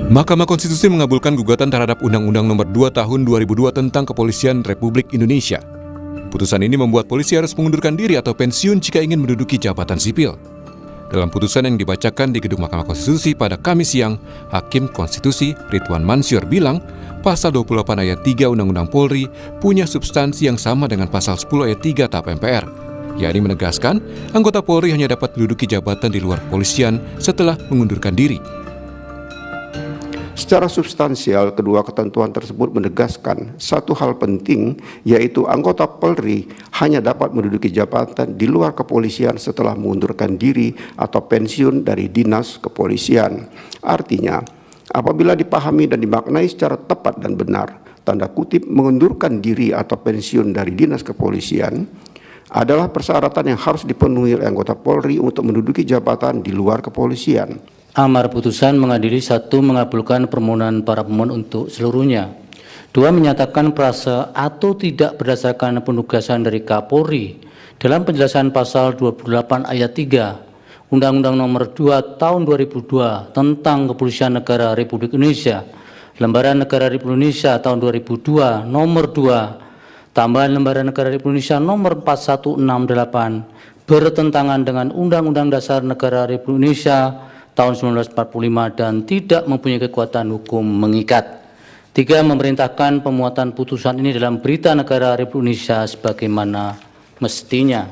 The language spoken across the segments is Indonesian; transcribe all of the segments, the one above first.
Mahkamah Konstitusi mengabulkan gugatan terhadap Undang-Undang Nomor 2 Tahun 2002 tentang Kepolisian Republik Indonesia. Putusan ini membuat polisi harus mengundurkan diri atau pensiun jika ingin menduduki jabatan sipil. Dalam putusan yang dibacakan di Gedung Mahkamah Konstitusi pada Kamis siang, Hakim Konstitusi Ridwan Mansyur bilang, Pasal 28 ayat 3 Undang-Undang Polri punya substansi yang sama dengan Pasal 10 ayat 3 TAP MPR, yakni menegaskan anggota Polri hanya dapat menduduki jabatan di luar kepolisian setelah mengundurkan diri. Secara substansial, kedua ketentuan tersebut menegaskan satu hal penting, yaitu anggota Polri hanya dapat menduduki jabatan di luar kepolisian setelah mengundurkan diri atau pensiun dari dinas kepolisian. Artinya, apabila dipahami dan dimaknai secara tepat dan benar, tanda kutip mengundurkan diri atau pensiun dari dinas kepolisian adalah persyaratan yang harus dipenuhi oleh anggota Polri untuk menduduki jabatan di luar kepolisian. Amar putusan mengadili 1. Mengabulkan permohonan para pemohon untuk seluruhnya. 2. Menyatakan prase atau tidak berdasarkan penugasan dari Kapolri dalam penjelasan pasal 28 ayat 3 Undang-Undang Nomor 2 Tahun 2002 tentang Kepolisian Negara Republik Indonesia, Lembaran Negara Republik Indonesia tahun 2002 Nomor 2 tambahan Lembaran Negara Republik Indonesia Nomor 4168 bertentangan dengan Undang-Undang Dasar Negara Republik Indonesia tahun 1945 dan tidak mempunyai kekuatan hukum mengikat. 3. Memerintahkan pemuatan putusan ini dalam Berita Negara Republik Indonesia sebagaimana mestinya.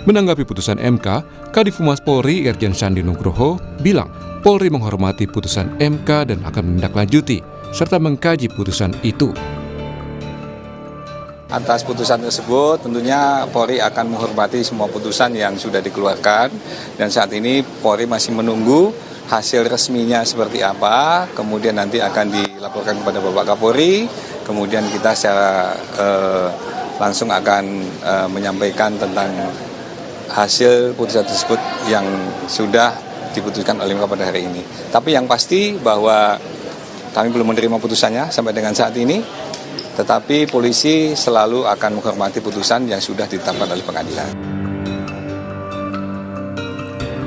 Menanggapi putusan MK, Kadif Humas Polri Irjen Sandi Nugroho bilang Polri menghormati putusan MK dan akan menindaklanjuti serta mengkaji putusan itu. Atas putusan tersebut tentunya Polri akan menghormati semua putusan yang sudah dikeluarkan, dan saat ini Polri masih menunggu hasil resminya seperti apa, kemudian nanti akan dilaporkan kepada Bapak Kapolri, kemudian kita secara langsung akan menyampaikan tentang hasil putusan tersebut yang sudah diputuskan oleh MK pada hari ini. Tapi yang pasti bahwa kami belum menerima putusannya sampai dengan saat ini, tetapi polisi selalu akan menghormati putusan yang sudah ditetapkan oleh pengadilan.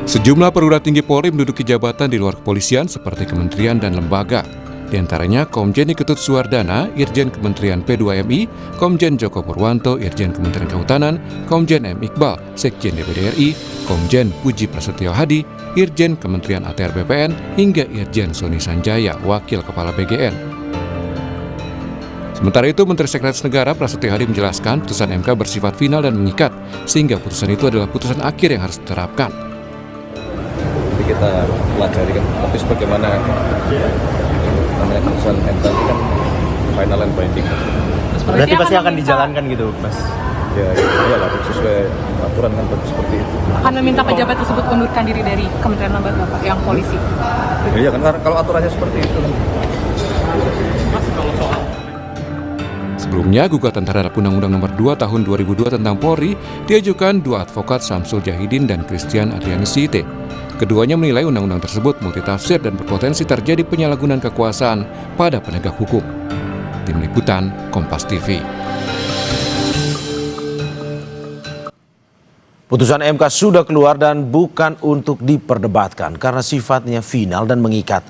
Sejumlah perwira tinggi Polri menduduki jabatan di luar kepolisian seperti kementerian dan lembaga. Di antaranya Komjen Ketut Suwardana, Irjen Kementerian P2MI, Komjen Joko Purwanto, Irjen Kementerian Kehutanan, Komjen M. Iqbal, Sekjen DPD RI, Komjen Puji Prasetyo Hadi, Irjen Kementerian ATR BPN, hingga Irjen Soni Sanjaya, Wakil Kepala BGN. Sementara itu, Menteri Sekretaris Negara Prasetyo Hadi menjelaskan putusan MK bersifat final dan mengikat, sehingga putusan itu adalah putusan akhir yang harus diterapkan. Jadi kita pelajari kan, tapi sebagaimana namanya putusan MK itu kan final and binding. Berarti pasti akan dijalankan gitu, Mas? Ya, iyalah, sesuai aturan kan seperti itu. Akan meminta pejabat tersebut mundurkan diri dari Kementerian Lembaga Pak, yang polisi? Iya kan, kalau aturannya seperti itu kan. Sebelumnya, gugatan terhadap Undang-Undang Nomor 2 Tahun 2002 tentang Polri diajukan dua advokat Samsul Jahidin dan Christian Adrianusite. Keduanya menilai undang-undang tersebut multitafsir dan berpotensi terjadi penyalahgunaan kekuasaan pada penegak hukum. Tim Liputan, Kompas TV. Putusan MK sudah keluar dan bukan untuk diperdebatkan karena sifatnya final dan mengikat.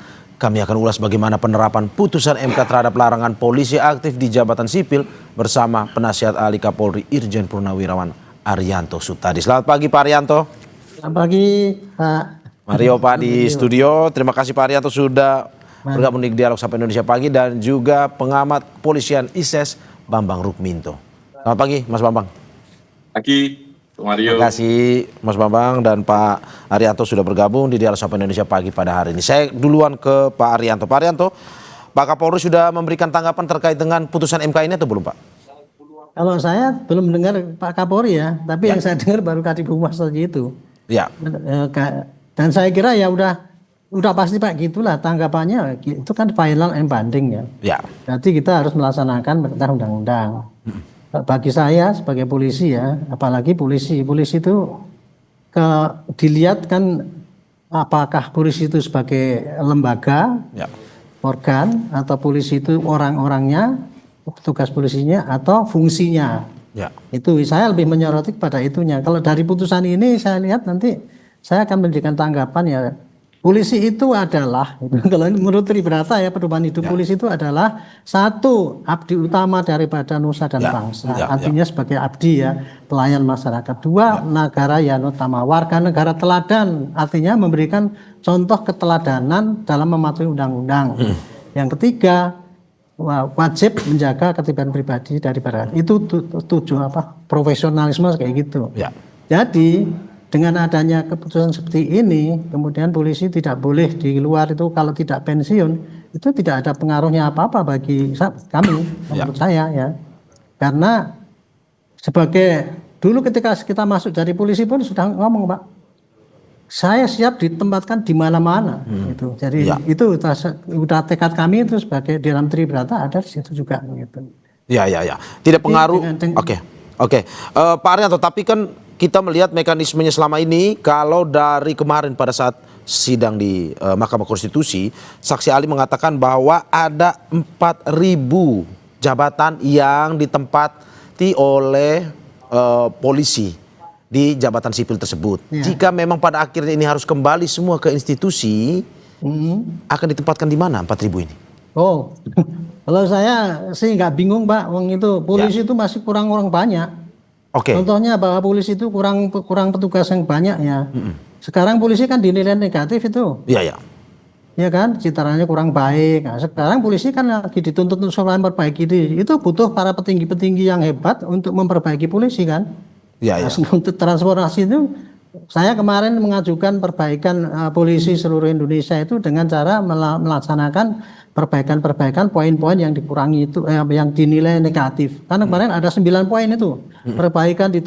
Kami akan ulas bagaimana penerapan putusan MK terhadap larangan polisi aktif di jabatan sipil bersama penasihat ahli Kapolri Irjen Purnawirawan Arianto Sutadi. Selamat pagi Pak Arianto. Selamat pagi Pak Mario Pak di studio. Terima kasih Pak Arianto sudah bergabung di Dialog Sapa Indonesia Pagi, dan juga pengamat kepolisian ISES Bambang Rukminto. Selamat pagi Mas Bambang. Pagi. Mario. Terima kasih Mas Bambang dan Pak Arianto sudah bergabung di Dialog Sapa Indonesia Pagi pada hari ini. Saya duluan ke Pak Arianto. Pak Arianto, Pak Kapolri sudah memberikan tanggapan terkait dengan putusan MK ini atau belum Pak? Kalau saya belum dengar Pak Kapolri ya, tapi yang saya dengar baru Kadif Humas saja itu. Ya. Dan saya kira ya udah pasti Pak, gitulah tanggapannya, itu kan final and binding ya. Ya. Berarti kita harus melaksanakan perintah undang-undang. Bagi saya sebagai polisi ya, apalagi polisi itu dilihat kan apakah polisi itu sebagai lembaga, organ, atau polisi itu orang-orangnya, petugas polisinya, atau fungsinya. Itu saya lebih menyoroti pada itunya. Kalau dari putusan ini saya lihat nanti saya akan memberikan tanggapan ya. Polisi itu adalah, kalau menurut Tribrata ya, pedoman hidup polisi itu adalah satu, abdi utama daripada nusa dan bangsa. Artinya sebagai abdi ya, pelayan masyarakat. Dua, negara yang utama, warga negara teladan. Artinya memberikan contoh keteladanan dalam mematuhi undang-undang. Yang ketiga, wajib menjaga ketertiban pribadi daripada itu profesionalisme kayak gitu. Jadi dengan adanya keputusan seperti ini, kemudian polisi tidak boleh di luar itu kalau tidak pensiun, itu tidak ada pengaruhnya apa-apa bagi kami, menurut saya ya. Karena sebagai dulu ketika kita masuk dari polisi pun sudah ngomong, Pak, saya siap ditempatkan di mana-mana gitu. Jadi itu udah tekad kami itu sebagai di dalam Tribrata ada di situ juga gitu. Ya. Tidak pengaruh. Oke. Pak Arianto, tapi kan kita melihat mekanismenya selama ini, kalau dari kemarin pada saat sidang di Mahkamah Konstitusi, saksi ahli mengatakan bahwa ada 4.000 jabatan yang ditempati oleh polisi di jabatan sipil tersebut. Jika memang pada akhirnya ini harus kembali semua ke institusi, akan ditempatkan di mana 4.000 ini? Oh, kalau saya sih nggak bingung, Pak. Wong itu polisi itu masih kurang orang banyak. Contohnya bahwa polisi itu kurang petugas yang banyak ya. Sekarang polisi kan dinilai negatif itu. Iya kan, citranya kurang baik. Nah, sekarang polisi kan lagi dituntut untuk memperbaiki diri. Itu butuh para petinggi-petinggi yang hebat untuk memperbaiki polisi kan. Nah, untuk transformasi itu, saya kemarin mengajukan perbaikan polisi seluruh Indonesia itu dengan cara melaksanakan perbaikan-perbaikan poin-poin yang dikurangi itu yang dinilai negatif. Karena kemarin ada 9 poin itu. Perbaikan di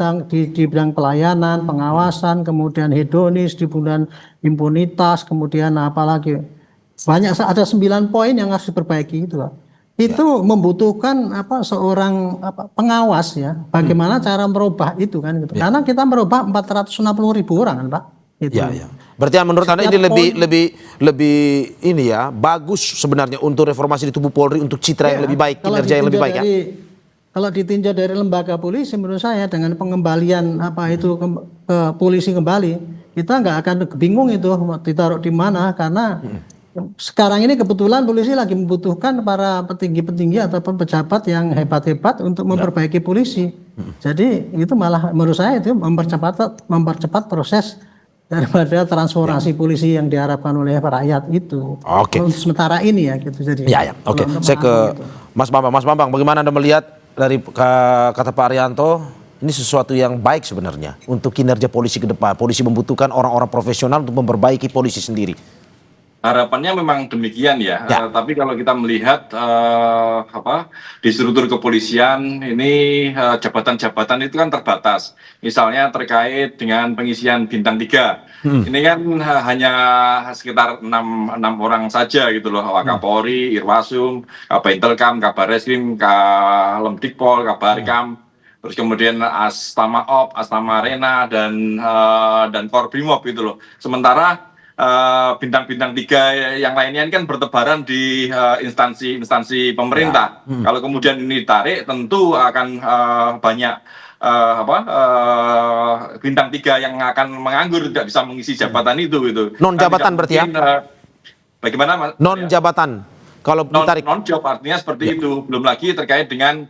bidang pelayanan, pengawasan, kemudian hedonis, di bidang impunitas, kemudian apalagi banyak, ada 9 poin yang harus diperbaiki itu, Pak. Itu membutuhkan seorang pengawas ya. Bagaimana cara merubah itu kan gitu. Karena kita merubah 460.000 orang kan, Pak. Gitu. Berarti menurut Anda ini lebih ini ya, bagus sebenarnya untuk reformasi di tubuh Polri, untuk citra yang lebih baik, kinerja yang lebih baik ya. Kalau ditinjau dari lembaga polisi, menurut saya dengan pengembalian ke polisi kembali, kita nggak akan bingung itu ditaruh di mana, karena sekarang ini kebetulan polisi lagi membutuhkan para petinggi-petinggi ataupun pejabat yang hebat-hebat untuk memperbaiki polisi. Jadi itu malah menurut saya itu mempercepat proses daripada transformasi polisi yang diharapkan oleh rakyat itu. Sementara ini ya gitu. Jadi saya ke Mas Bambang. Mas Bambang, bagaimana Anda melihat dari kata Pak Arianto, ini sesuatu yang baik sebenarnya untuk kinerja polisi ke depan? Polisi membutuhkan orang-orang profesional untuk memperbaiki polisi sendiri. Harapannya memang demikian ya. Tapi kalau kita melihat di struktur kepolisian ini jabatan-jabatan itu kan terbatas. Misalnya terkait dengan pengisian bintang 3. Ini kan hanya sekitar 6 orang saja gitu loh. Wakapolri, Irwasum, Kabintelkam, Kabarreskrim, Lemdikpol, Kabarkam, terus kemudian Astamaop, Astamarena dan Korbimob gitu loh. Sementara bintang-bintang 3 yang lainnya kan bertebaran di instansi pemerintah. Kalau kemudian ini ditarik, tentu akan banyak bintang 3 yang akan menganggur, tidak bisa mengisi jabatan itu gitu. Non jabatan berarti ya? Bagaimana Mas? Non jabatan. Kalau ditarik. Non job artinya seperti itu. Belum lagi terkait dengan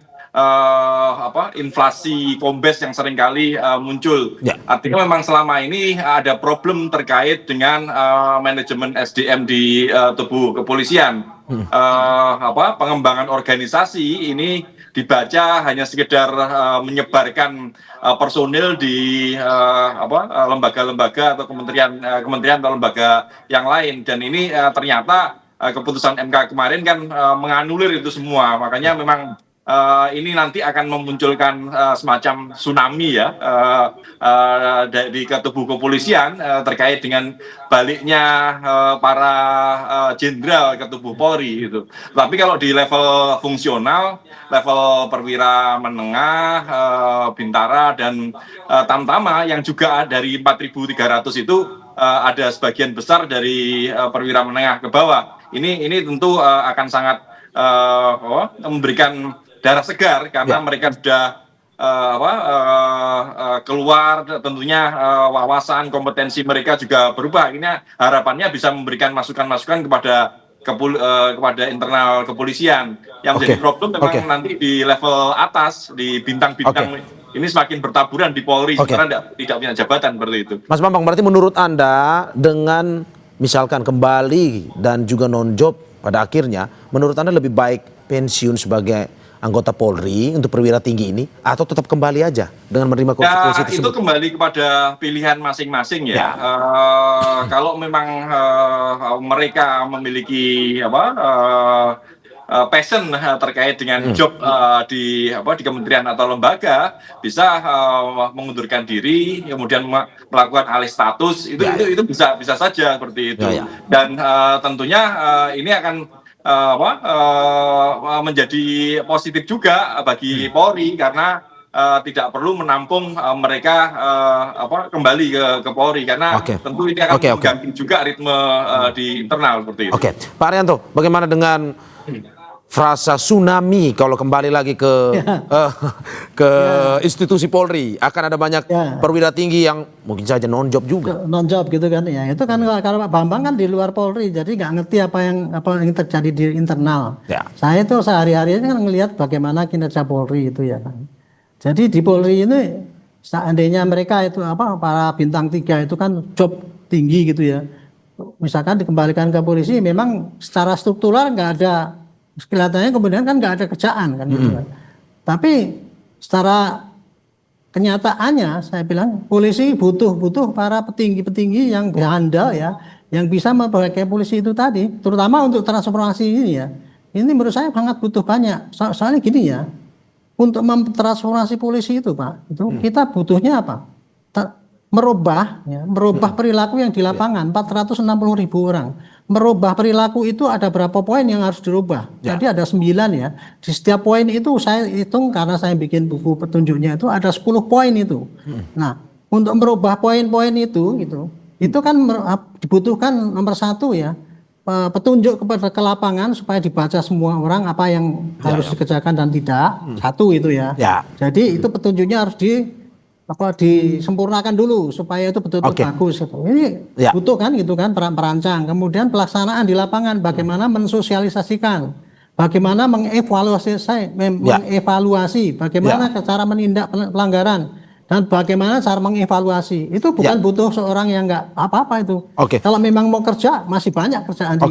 inflasi kombes yang seringkali muncul. Artinya memang selama ini ada problem terkait dengan manajemen SDM di tubuh kepolisian. Pengembangan organisasi ini dibaca hanya sekedar menyebarkan personil di lembaga-lembaga atau kementerian atau lembaga yang lain, dan ini ternyata keputusan MK kemarin kan menganulir itu semua. Makanya memang ini nanti akan memunculkan semacam tsunami ya dari tubuh kepolisian terkait dengan baliknya para jenderal ke tubuh Polri gitu. Tapi kalau di level fungsional, level perwira menengah, bintara dan tamtama yang juga dari 4.300 itu ada sebagian besar dari perwira menengah ke bawah. Ini tentu akan sangat memberikan darah segar karena mereka sudah keluar, tentunya wawasan kompetensi mereka juga berubah. Ini harapannya bisa memberikan masukan-masukan kepada internal kepolisian. Yang menjadi problem memang nanti di level atas, di bintang-bintang ini semakin bertaburan di Polri karena tidak punya jabatan seperti itu. Mas Bambang, berarti menurut Anda dengan misalkan kembali dan juga non-job pada akhirnya, menurut Anda lebih baik pensiun sebagai anggota Polri untuk perwira tinggi ini atau tetap kembali aja dengan menerima konsekuensi tersebut? Itu kembali kepada pilihan masing-masing ya. Kalau memang mereka memiliki passion terkait dengan job di kementerian atau lembaga, bisa mengundurkan diri, kemudian melakukan alih status, itu bisa saja seperti itu. Dan tentunya ini akan menjadi positif juga bagi Polri karena tidak perlu menampung mereka kembali ke Polri karena tentu ini akan mengganggu juga ritme di internal seperti itu. Pak Arianto, bagaimana dengan frasa tsunami kalau kembali lagi ke institusi Polri, akan ada banyak perwira tinggi yang mungkin saja non-job juga. Non-job gitu kan ya. Itu kan kalau Pak Bambang kan di luar Polri, jadi nggak ngerti apa yang terjadi di internal. Saya itu sehari-hari kan ngelihat bagaimana kinerja Polri itu ya kan. Jadi di Polri ini seandainya mereka itu para bintang 3 itu kan job tinggi gitu ya. Misalkan dikembalikan ke polisi, memang secara struktural nggak ada, kelihatannya kemudian kan nggak ada kerjaan kan gitu kan. Tapi secara kenyataannya saya bilang polisi butuh para petinggi-petinggi yang berandal ya, yang bisa memperbaiki polisi itu tadi, terutama untuk transformasi ini ya. Ini menurut saya sangat butuh banyak. Soalnya gini ya, untuk memtransformasi polisi itu Pak, itu kita butuhnya apa? Merubah perilaku yang di lapangan, 460.000 orang. Merubah perilaku itu ada berapa poin yang harus dirubah. Jadi ada 9 ya. Di setiap poin itu saya hitung karena saya bikin buku petunjuknya itu ada 10 poin itu. Nah, untuk merubah poin-poin itu kan dibutuhkan nomor 1 ya, petunjuk ke lapangan supaya dibaca semua orang apa yang harus dikerjakan dan tidak. 1 itu ya. Jadi itu petunjuknya harus disempurnakan dulu supaya itu betul-betul bagus. Ini butuh kan gitu kan perancang. Kemudian pelaksanaan di lapangan, bagaimana mensosialisasikan, bagaimana mengevaluasi, bagaimana cara menindak pelanggaran, dan bagaimana cara mengevaluasi. Itu bukan butuh seorang yang nggak apa-apa itu. Kalau memang mau kerja, masih banyak kerjaan di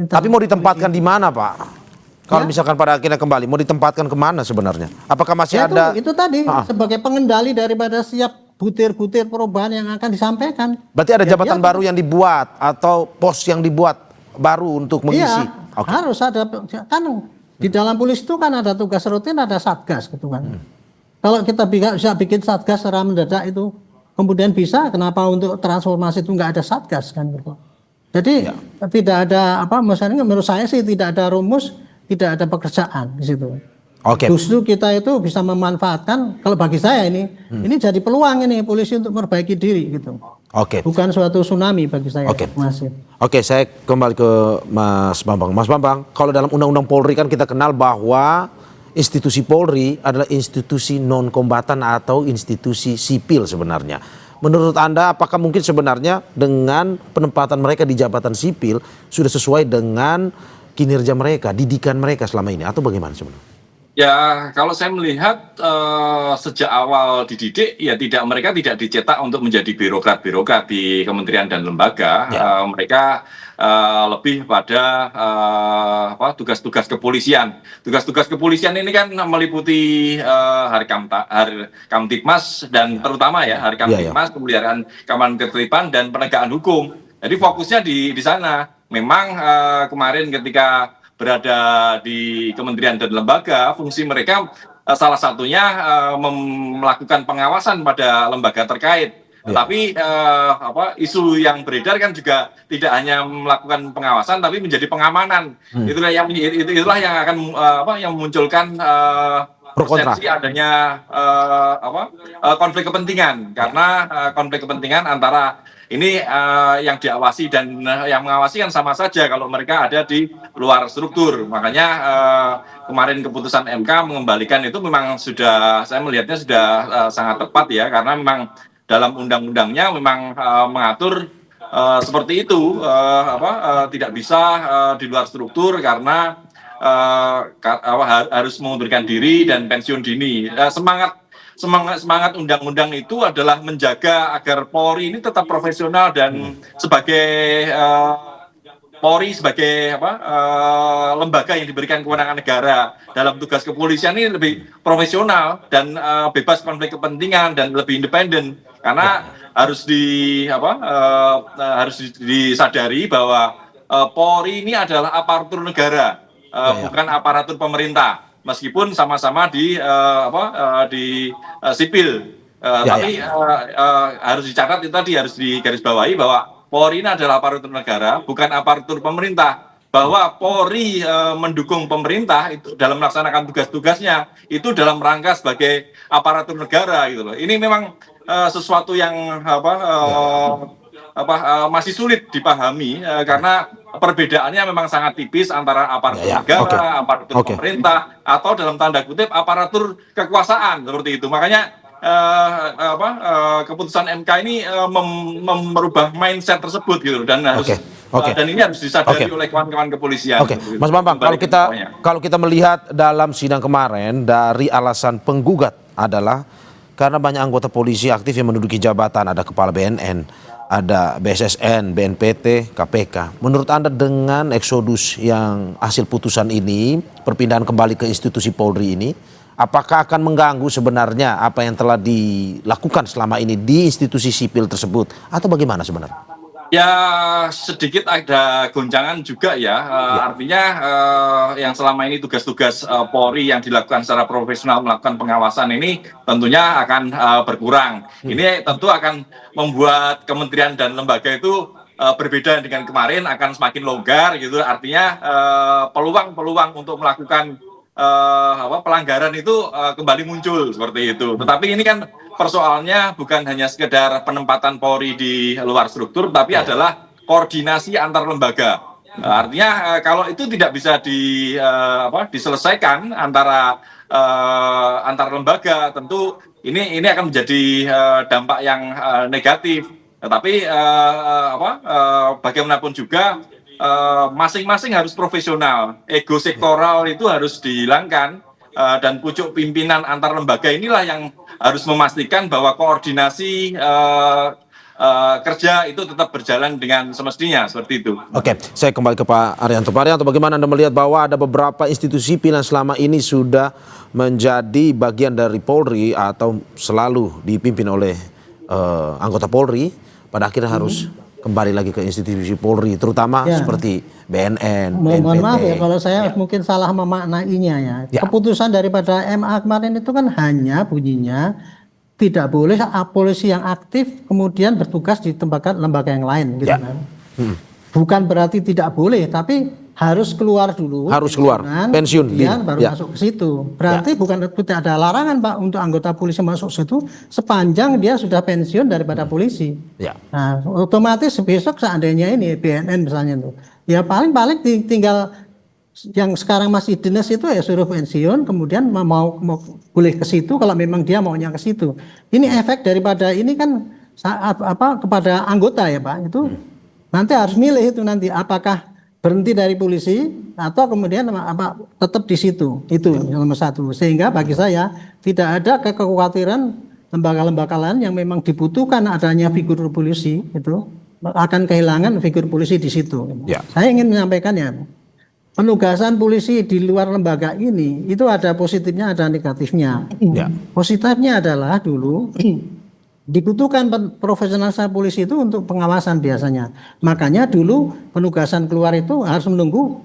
Tapi mau ditempatkan di mana Pak? Kalau misalkan pada akhirnya kembali, mau ditempatkan kemana sebenarnya? Apakah masih ada? Itu tadi sebagai pengendali daripada setiap butir-butir perubahan yang akan disampaikan. Berarti ada jabatan baru yang dibuat atau pos yang dibuat baru untuk mengisi? Harus ada. Kan di dalam polisi itu kan ada tugas rutin, ada satgas gitu kan. Kalau kita bisa bikin satgas secara mendadak itu, kemudian bisa, kenapa untuk transformasi itu nggak ada satgas kan gitu. Jadi tidak ada misalnya menurut saya sih tidak ada rumus, tidak ada pekerjaan di situ. Justru kita itu bisa memanfaatkan, kalau bagi saya ini jadi peluang ini polisi untuk memperbaiki diri gitu. Bukan suatu tsunami bagi saya. Saya kembali ke Mas Bambang. Mas Bambang, kalau dalam Undang-Undang Polri kan kita kenal bahwa institusi Polri adalah institusi non kombatan atau institusi sipil sebenarnya. Menurut Anda, apakah mungkin sebenarnya dengan penempatan mereka di jabatan sipil sudah sesuai dengan kinerja mereka, didikan mereka selama ini, atau bagaimana sebenarnya? Ya, kalau saya melihat sejak awal dididik, ya mereka tidak dicetak untuk menjadi birokrat-birokrat di kementerian dan lembaga. Mereka lebih pada tugas-tugas kepolisian. Tugas-tugas kepolisian ini kan meliputi Harkamtibmas dan terutama Harkamtibmas, pemeliharaan keamanan ketertiban dan penegakan hukum. Jadi fokusnya di sana. Memang kemarin ketika berada di kementerian dan lembaga, fungsi mereka salah satunya melakukan pengawasan pada lembaga terkait. Tapi isu yang beredar kan juga tidak hanya melakukan pengawasan, tapi menjadi pengamanan. Itulah yang akan yang memunculkan persepsi adanya konflik kepentingan, karena konflik kepentingan antara ini yang diawasi dan yang mengawasi kan sama saja kalau mereka ada di luar struktur. Makanya kemarin keputusan MK mengembalikan itu memang sudah, saya melihatnya sudah sangat tepat ya, karena memang dalam undang-undangnya memang mengatur seperti itu, tidak bisa di luar struktur karena harus mengundurkan diri dan pensiun dini. Semangat undang-undang itu adalah menjaga agar Polri ini tetap profesional dan sebagai Polri sebagai lembaga yang diberikan kewenangan negara dalam tugas kepolisian ini lebih profesional dan bebas konflik kepentingan dan lebih independen, karena harus disadari bahwa Polri ini adalah aparatur negara, bukan aparatur pemerintah. Meskipun sama-sama di sipil, tapi harus dicatat itu tadi, harus digarisbawahi bahwa Polri ini adalah aparatur negara, bukan aparatur pemerintah. Bahwa Polri mendukung pemerintah itu dalam melaksanakan tugas-tugasnya itu dalam rangka sebagai aparatur negara gitu loh. Ini memang sesuatu yang masih sulit dipahami karena perbedaannya memang sangat tipis antara aparatur negara, aparatur pemerintah, atau dalam tanda kutip aparatur kekuasaan seperti itu. Makanya keputusan MK ini merubah mindset tersebut gitu, dan harus dan ini harus disadari oleh kawan-kawan kepolisian. Mas Bambang, kalau kita melihat dalam sidang kemarin, dari alasan penggugat adalah karena banyak anggota polisi aktif yang menduduki jabatan, ada kepala BNN, ada BSSN, BNPT, KPK. Menurut Anda dengan eksodus yang hasil putusan ini, perpindahan kembali ke institusi Polri ini, apakah akan mengganggu sebenarnya apa yang telah dilakukan selama ini di institusi sipil tersebut, atau bagaimana sebenarnya? Ya, sedikit ada goncangan juga ya. Artinya yang selama ini tugas-tugas Polri yang dilakukan secara profesional melakukan pengawasan ini tentunya akan berkurang. Ini tentu akan membuat kementerian dan lembaga itu berbeda dengan kemarin, akan semakin longgar gitu. Artinya peluang-peluang untuk melakukan pelanggaran itu kembali muncul seperti itu. Tetapi ini kan persoalannya bukan hanya sekedar penempatan Polri di luar struktur, tapi adalah koordinasi antar lembaga. Artinya kalau itu tidak bisa diselesaikan antara antar lembaga, tentu ini akan menjadi dampak yang negatif. Tetapi bagaimanapun juga masing-masing harus profesional, ego sektoral itu harus dihilangkan, dan pucuk pimpinan antar lembaga inilah yang harus memastikan bahwa koordinasi kerja itu tetap berjalan dengan semestinya, seperti itu. Oke, saya kembali ke Pak Arianto. Pak Arianto, bagaimana Anda melihat bahwa ada beberapa institusi sipil yang selama ini sudah menjadi bagian dari Polri atau selalu dipimpin oleh anggota Polri, pada akhirnya harus kembali lagi ke institusi Polri, terutama seperti BNN, BNPT. Mohon maaf ya kalau saya mungkin salah memaknainya ya. Keputusan daripada MA kemarin itu kan hanya bunyinya tidak boleh polisi yang aktif kemudian bertugas di tempat lembaga yang lain gitu kan. Bukan berarti tidak boleh, tapi harus keluar dulu. Harus keluar, pensiun. Kemudian baru masuk ke situ. Berarti bukan tidak ada larangan Pak untuk anggota polisi masuk ke situ sepanjang dia sudah pensiun daripada polisi. Nah, otomatis besok seandainya ini BNN misalnya tuh, ya paling tinggal yang sekarang masih dinas itu ya suruh pensiun, kemudian mau boleh ke situ kalau memang dia maunya ke situ. Ini efek daripada ini kan kepada anggota ya Pak, itu nanti harus milih itu nanti apakah berhenti dari polisi atau kemudian tetap di situ. Itu nomor satu. Sehingga bagi saya tidak ada kekhawatiran lembaga-lembaga lain yang memang dibutuhkan adanya figur polisi itu akan kehilangan figur polisi di situ. Saya ingin menyampaikan ya, penugasan polisi di luar lembaga ini itu ada positifnya, ada negatifnya. Positifnya adalah dulu dibutuhkan profesionalisasi polisi itu untuk pengawasan biasanya. Makanya dulu penugasan keluar itu harus menunggu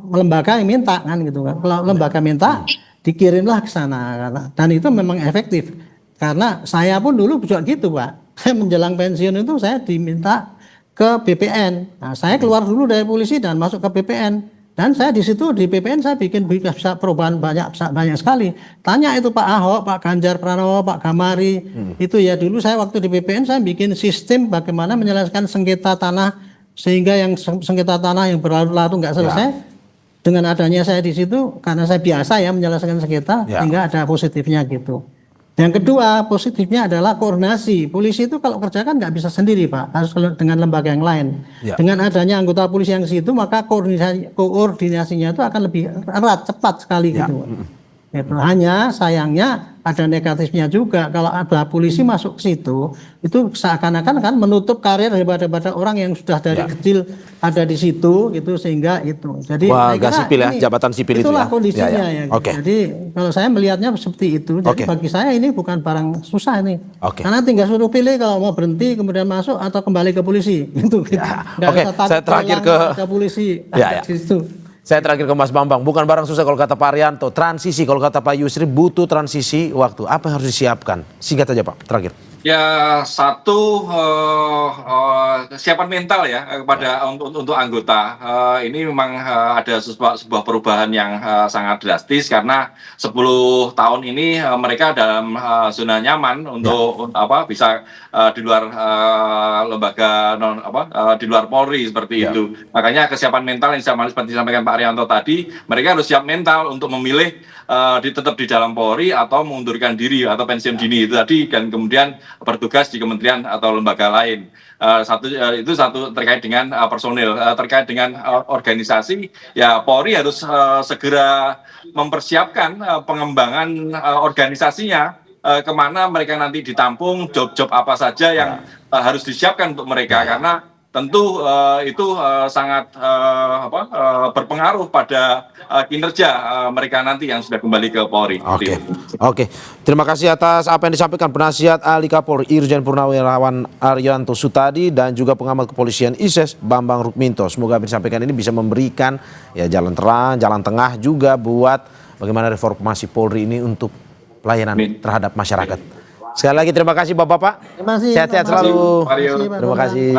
lembaga yang minta kan gitu kan. Kalau lembaga minta dikirimlah ke sana, dan itu memang efektif. Karena saya pun dulu juga gitu Pak. Saya menjelang pensiun itu saya diminta ke BPN. Nah, saya keluar dulu dari polisi dan masuk ke BPN. Dan saya di situ di BPN saya bikin bisa perubahan banyak sekali. Tanya itu Pak Ahok, Pak Ganjar Pranowo, Pak Gamari. Itu ya dulu saya waktu di BPN saya bikin sistem bagaimana menyelesaikan sengketa tanah sehingga yang sengketa tanah yang berlarut-larut nggak selesai. Dengan adanya saya di situ karena saya biasa ya menyelesaikan sengketa sehingga ada positifnya gitu. Yang kedua positifnya adalah koordinasi. Polisi itu kalau kerja kan nggak bisa sendiri Pak, harus dengan lembaga yang lain. Dengan adanya anggota polisi yang di situ maka koordinasinya itu akan lebih erat, cepat sekali gitu. Itu hanya sayangnya ada negatifnya juga kalau ada polisi masuk ke situ itu seakan-akan kan menutup karir daripada orang yang sudah dari kecil ada di situ gitu sehingga itu. Jadi sipil ya, jabatan sipil itulah itu ya. Kondisinya ya. Gitu. Jadi kalau saya melihatnya seperti itu. Jadi bagi saya ini bukan barang susah ini. Karena tinggal suruh pilih kalau mau berhenti kemudian masuk atau kembali ke polisi gitu. Saya terakhir ke polisi di situ. Saya terakhir ke Mas Bambang, bukan barang susah kalau kata Pak Arianto, transisi kalau kata Pak Yusri butuh transisi waktu. Apa yang harus disiapkan? Singkat saja Pak, terakhir. Ya satu kesiapan mental ya kepada untuk anggota. Ini memang ada sebuah perubahan yang sangat drastis karena 10 tahun ini mereka dalam zona nyaman untuk bisa di luar lembaga di luar Polri seperti itu. Makanya kesiapan mental yang seperti disampaikan Pak Arianto tadi, mereka harus siap mental untuk memilih tetap di dalam Polri atau mengundurkan diri atau pensiun dini itu tadi dan kemudian bertugas di kementerian atau lembaga lain. Itu satu terkait dengan personil, terkait dengan organisasi ya Polri harus segera mempersiapkan pengembangan organisasinya kemana mereka nanti ditampung, job-job apa saja yang harus disiapkan untuk mereka karena tentu itu sangat berpengaruh pada kinerja mereka nanti yang sudah kembali ke Polri. Oke. Terima kasih atas apa yang disampaikan penasihat ahli Kapolri Irjen Purnawirawan Arianto Sutadi dan juga pengamat kepolisian ISES Bambang Rukminto. Semoga apa yang disampaikan ini bisa memberikan ya jalan terang, jalan tengah juga buat bagaimana reformasi Polri ini untuk pelayanan terhadap masyarakat. Sekali lagi terima kasih Bapak-bapak. Terima kasih. Sehat-sehat selalu. Mario. Terima kasih.